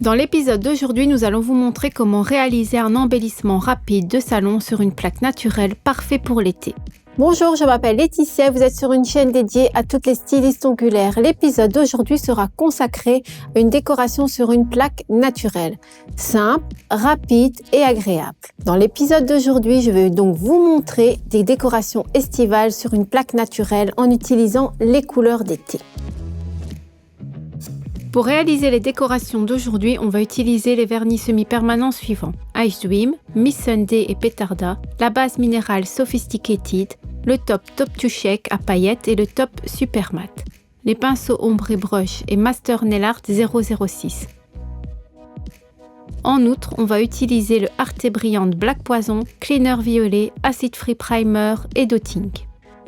Dans l'épisode d'aujourd'hui, nous allons vous montrer comment réaliser un embellissement rapide de salon sur une plaque naturelle parfait pour l'été. Bonjour, je m'appelle Laetitia, vous êtes sur une chaîne dédiée à toutes les stylistes ongulaires. L'épisode d'aujourd'hui sera consacré à une décoration sur une plaque naturelle, simple, rapide et agréable. Dans l'épisode d'aujourd'hui, je vais donc vous montrer des décorations estivales sur une plaque naturelle en utilisant les couleurs d'été. Pour réaliser les décorations d'aujourd'hui, on va utiliser les vernis semi-permanents suivants: Ice Dream, Miss Sunday et Petarda, la base minérale Sophisticated, le top to Shake à paillettes et le top Super Matte, les pinceaux ombre et brush et Master Nail Art 006. En outre, on va utiliser le Arte Brilliant Black Poison, Cleaner Violet, Acid Free Primer et Dotting.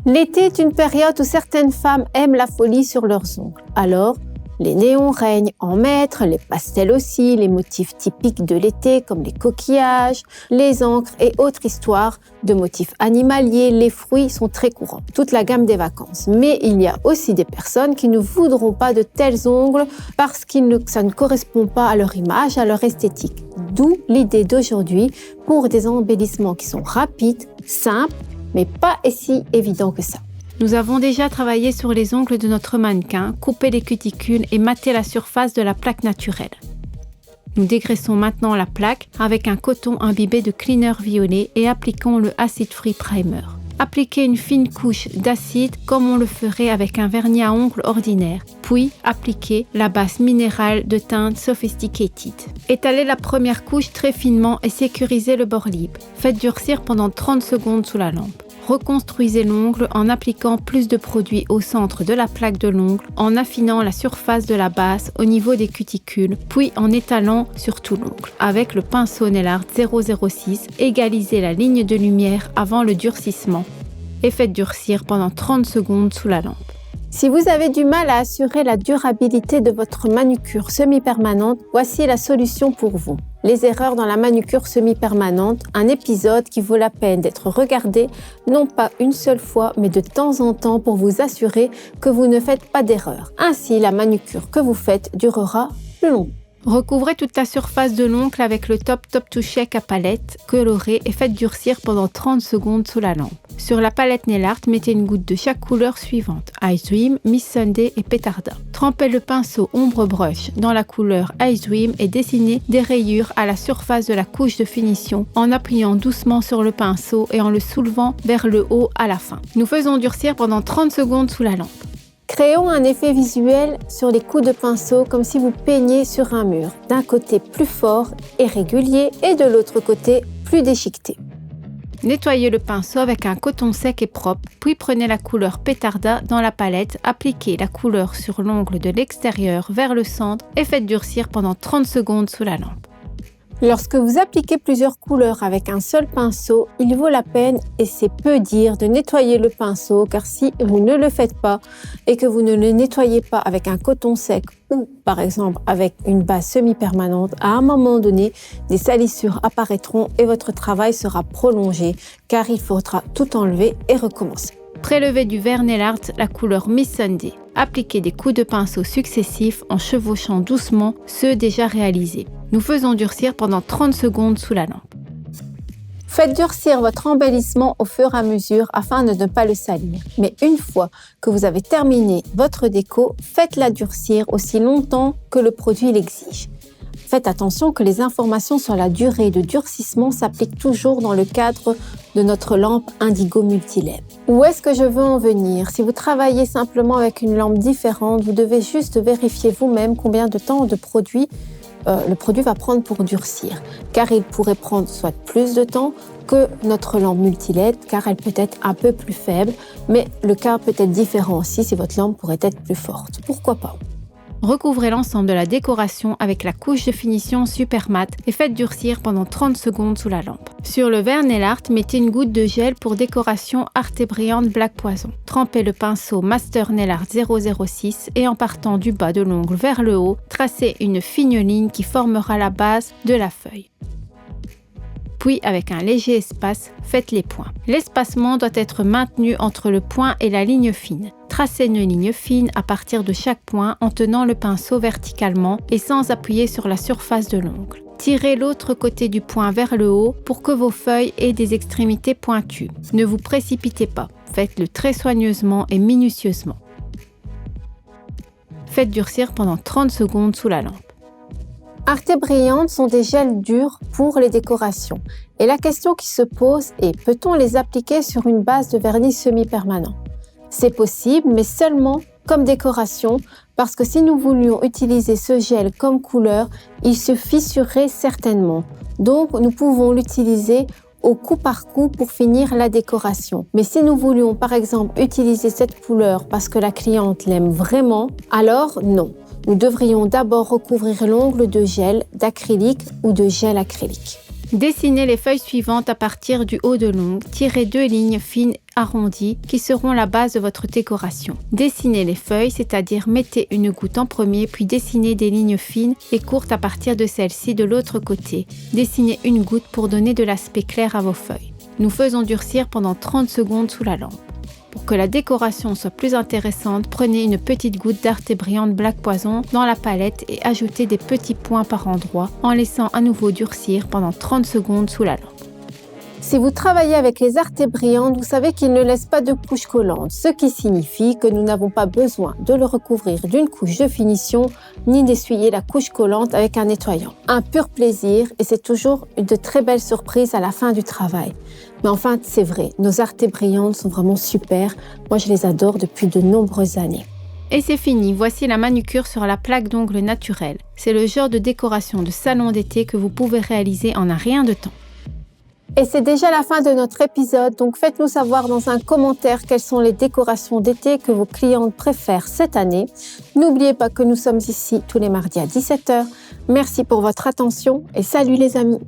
L'été est une période où certaines femmes aiment la folie sur leurs ongles. Alors, les néons règnent en maître, les pastels aussi, les motifs typiques de l'été comme les coquillages, les encres et autres histoires de motifs animaliers, les fruits sont très courants, toute la gamme des vacances. Mais il y a aussi des personnes qui ne voudront pas de tels ongles parce que ça ne correspond pas à leur image, à leur esthétique. D'où l'idée d'aujourd'hui pour des embellissements qui sont rapides, simples, mais pas si évidents que ça. Nous avons déjà travaillé sur les ongles de notre mannequin, coupé les cuticules et matté la surface de la plaque naturelle. Nous dégraissons maintenant la plaque avec un coton imbibé de cleaner violet et appliquons le Acid Free Primer. Appliquez une fine couche d'acide comme on le ferait avec un vernis à ongles ordinaire, puis appliquez la base minérale de teinte Sophisticated. Étalez la première couche très finement et sécurisez le bord libre. Faites durcir pendant 30 secondes sous la lampe. Reconstruisez l'ongle en appliquant plus de produit au centre de la plaque de l'ongle, en affinant la surface de la base au niveau des cuticules, puis en étalant sur tout l'ongle. Avec le pinceau Nail Art 006, égalisez la ligne de lumière avant le durcissement et faites durcir pendant 30 secondes sous la lampe. Si vous avez du mal à assurer la durabilité de votre manucure semi-permanente, voici la solution pour vous. Les erreurs dans la manucure semi-permanente, un épisode qui vaut la peine d'être regardé, non pas une seule fois, mais de temps en temps pour vous assurer que vous ne faites pas d'erreur. Ainsi, la manucure que vous faites durera plus longtemps. Recouvrez toute la surface de l'ongle avec le top to Shake à palette, coloré et faites durcir pendant 30 secondes sous la lampe. Sur la palette Nail Art, mettez une goutte de chaque couleur suivante: Ice Dream, Miss Sunday et Petarda. Trempez le pinceau ombre brush dans la couleur Ice Dream et dessinez des rayures à la surface de la couche de finition en appuyant doucement sur le pinceau et en le soulevant vers le haut à la fin. Nous faisons durcir pendant 30 secondes sous la lampe. Créons un effet visuel sur les coups de pinceau comme si vous peigniez sur un mur, d'un côté plus fort et régulier et de l'autre côté plus déchiqueté. Nettoyez le pinceau avec un coton sec et propre, puis prenez la couleur Petarda dans la palette, appliquez la couleur sur l'ongle de l'extérieur vers le centre et faites durcir pendant 30 secondes sous la lampe. Lorsque vous appliquez plusieurs couleurs avec un seul pinceau, il vaut la peine, et c'est peu dire, de nettoyer le pinceau, car si vous ne le faites pas et que vous ne le nettoyez pas avec un coton sec ou par exemple avec une base semi-permanente, à un moment donné, des salissures apparaîtront et votre travail sera prolongé car il faudra tout enlever et recommencer. Prélevez du verre Nail Art la couleur Miss Sunday. Appliquez des coups de pinceau successifs en chevauchant doucement ceux déjà réalisés. Nous faisons durcir pendant 30 secondes sous la lampe. Faites durcir votre embellissement au fur et à mesure afin de ne pas le salir. Mais une fois que vous avez terminé votre déco, faites-la durcir aussi longtemps que le produit l'exige. Faites attention que les informations sur la durée de durcissement s'appliquent toujours dans le cadre de notre lampe Indigo Multi-LED. Où est-ce que je veux en venir? Si vous travaillez simplement avec une lampe différente, vous devez juste vérifier vous-même combien de temps le produit va prendre pour durcir, car il pourrait prendre soit plus de temps que notre lampe multi-LED, car elle peut être un peu plus faible, mais le cas peut être différent aussi si votre lampe pourrait être plus forte. Pourquoi pas? Recouvrez l'ensemble de la décoration avec la couche de finition Super Matte et faites durcir pendant 30 secondes sous la lampe. Sur le verre Nail Art, mettez une goutte de gel pour décoration Arte Brilliant Black Poison. Trempez le pinceau Master Nail Art 006 et en partant du bas de l'ongle vers le haut, tracez une fine ligne qui formera la base de la feuille. Puis, avec un léger espace, faites les points. L'espacement doit être maintenu entre le point et la ligne fine. Tracez une ligne fine à partir de chaque point en tenant le pinceau verticalement et sans appuyer sur la surface de l'ongle. Tirez l'autre côté du point vers le haut pour que vos feuilles aient des extrémités pointues. Ne vous précipitez pas, faites-le très soigneusement et minutieusement. Faites durcir pendant 30 secondes sous la lampe. Arte Brillante sont des gels durs pour les décorations. Et la question qui se pose est, peut-on les appliquer sur une base de vernis semi-permanent ? C'est possible, mais seulement comme décoration, parce que si nous voulions utiliser ce gel comme couleur, il se fissurerait certainement. Donc, nous pouvons l'utiliser au coup par coup pour finir la décoration. Mais si nous voulions par exemple utiliser cette couleur parce que la cliente l'aime vraiment, alors non. Nous devrions d'abord recouvrir l'ongle de gel d'acrylique ou de gel acrylique. Dessinez les feuilles suivantes à partir du haut de l'ongle. Tirez 2 lignes fines arrondies qui seront la base de votre décoration. Dessinez les feuilles, c'est-à-dire mettez une goutte en premier, puis dessinez des lignes fines et courtes à partir de celle-ci de l'autre côté. Dessinez une goutte pour donner de l'aspect clair à vos feuilles. Nous faisons durcir pendant 30 secondes sous la lampe. Pour que la décoration soit plus intéressante, prenez une petite goutte d'Arte Brillante Black Poison dans la palette et ajoutez des petits points par endroit en laissant à nouveau durcir pendant 30 secondes sous la lampe. Si vous travaillez avec les Arte Brillantes, vous savez qu'ils ne laissent pas de couche collante, ce qui signifie que nous n'avons pas besoin de le recouvrir d'une couche de finition ni d'essuyer la couche collante avec un nettoyant. Un pur plaisir et c'est toujours de très belles surprises à la fin du travail. Mais enfin, c'est vrai, nos Arte Brillantes sont vraiment super. Moi, je les adore depuis de nombreuses années. Et c'est fini, voici la manucure sur la plaque d'ongles naturelle. C'est le genre de décoration de salon d'été que vous pouvez réaliser en un rien de temps. Et c'est déjà la fin de notre épisode, donc faites-nous savoir dans un commentaire quelles sont les décorations d'été que vos clientes préfèrent cette année. N'oubliez pas que nous sommes ici tous les mardis à 17h. Merci pour votre attention et salut les amis!